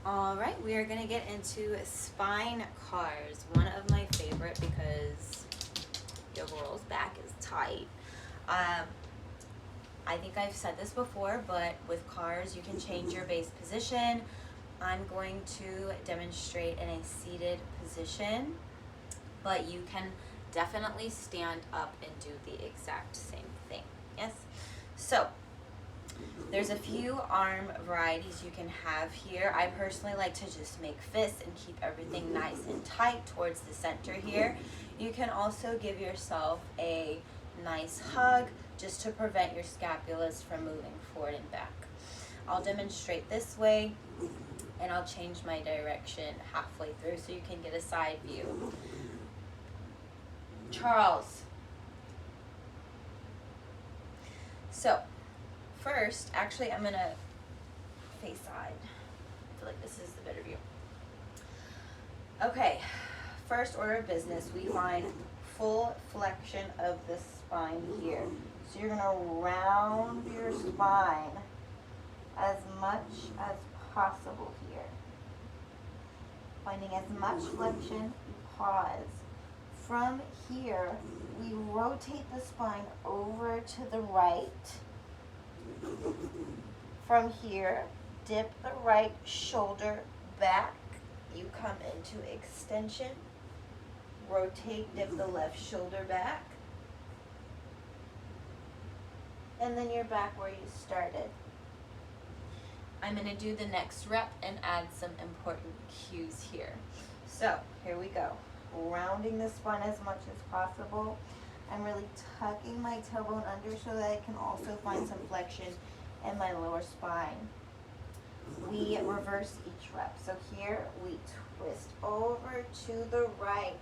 All right, we are going to get into spine cars. One of my favorite because your rolls back is tight. Um, I think I've said this before, but with cars, you can change your base position. I'm going to demonstrate in a seated position, but you can definitely stand up and do the exact same thing. Yes? So, there's a few arm varieties you can have here. I personally like to just make fists and keep everything nice and tight towards the center here. You can also give yourself a nice hug just to prevent your scapulas from moving forward and back. I'll demonstrate this way and I'll change my direction halfway through so you can get a side view. Charles. So, first, actually, I'm gonna face side. I feel like this is the better view. Okay, first order of business, we find full flexion of the spine here. So you're gonna round your spine as much as possible here. Finding as much flexion, pause. From here, we rotate the spine over to the right. From here, dip the right shoulder back. You come into extension. Rotate, dip the left shoulder back. And then you're back where you started. I'm going to do the next rep and add some important cues here. So, here we go. Rounding the spine as much as possible. I'm really tucking my tailbone under so that I can also find some flexion in my lower spine. We reverse each rep. So here we twist over to the right.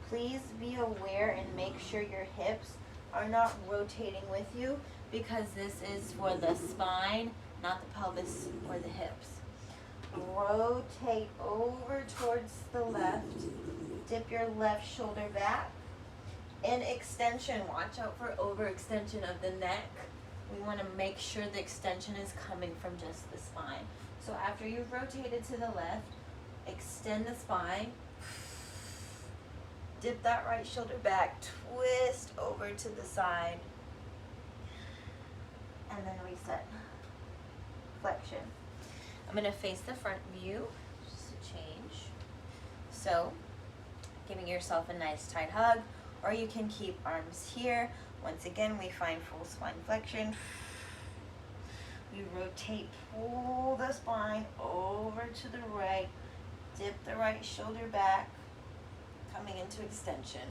Please be aware and make sure your hips are not rotating with you because this is for the spine, not the pelvis or the hips. Rotate over towards the left. Dip your left shoulder back. In extension, watch out for overextension of the neck. We want to make sure the extension is coming from just the spine. So after you've rotated to the left, extend the spine. Dip that right shoulder back, twist over to the side, and then reset. Flexion. I'm going to face the front view, just to change. So, giving yourself a nice tight hug, or you can keep arms here. Once again, we find full spine flexion. We rotate, pull the spine over to the right, dip the right shoulder back, coming into extension.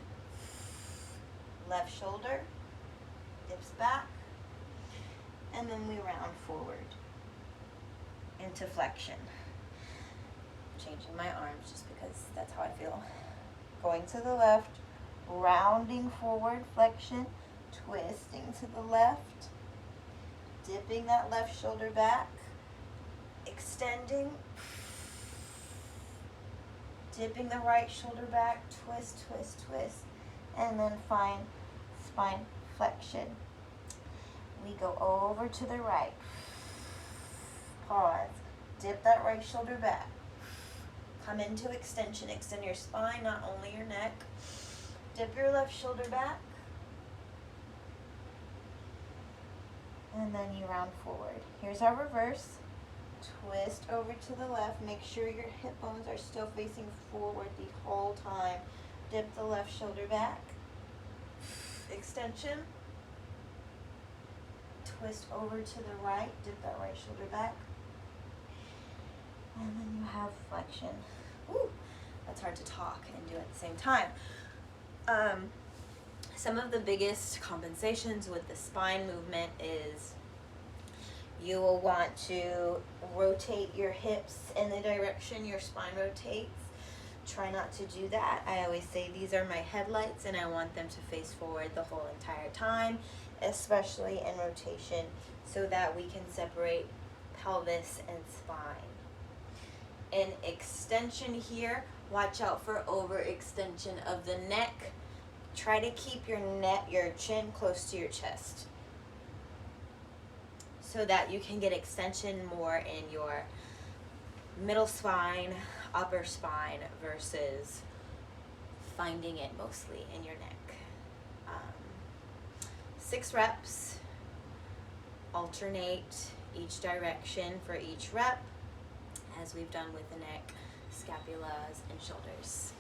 Left shoulder dips back, and then we round forward into flexion. Changing my arms just because that's how I feel. Going to the left, rounding forward, flexion, twisting to the left, dipping that left shoulder back, extending, dipping the right shoulder back, twist, twist, twist, and then find spine flexion. We go over to the right, pause, dip that right shoulder back, come into extension, extend your spine, not only your neck, dip your left shoulder back, and then you round forward. Here's our reverse. Twist over to the left. Make sure your hip bones are still facing forward the whole time. Dip the left shoulder back. Extension. Twist over to the right. Dip that right shoulder back. And then you have flexion. Woo, that's hard to talk and do at the same time. Some of the biggest compensations with the spine movement is you will want to rotate your hips in the direction your spine rotates. Try not to do that. I always say these are my headlights and I want them to face forward the whole entire time, especially in rotation, so that we can separate pelvis and spine. In extension here, watch out for overextension of the neck. Try to keep your chin close to your chest so that you can get extension more in your middle spine, upper spine versus finding it mostly in your neck. 6 reps, alternate each direction for each rep, as we've done with the neck, scapulas, and shoulders.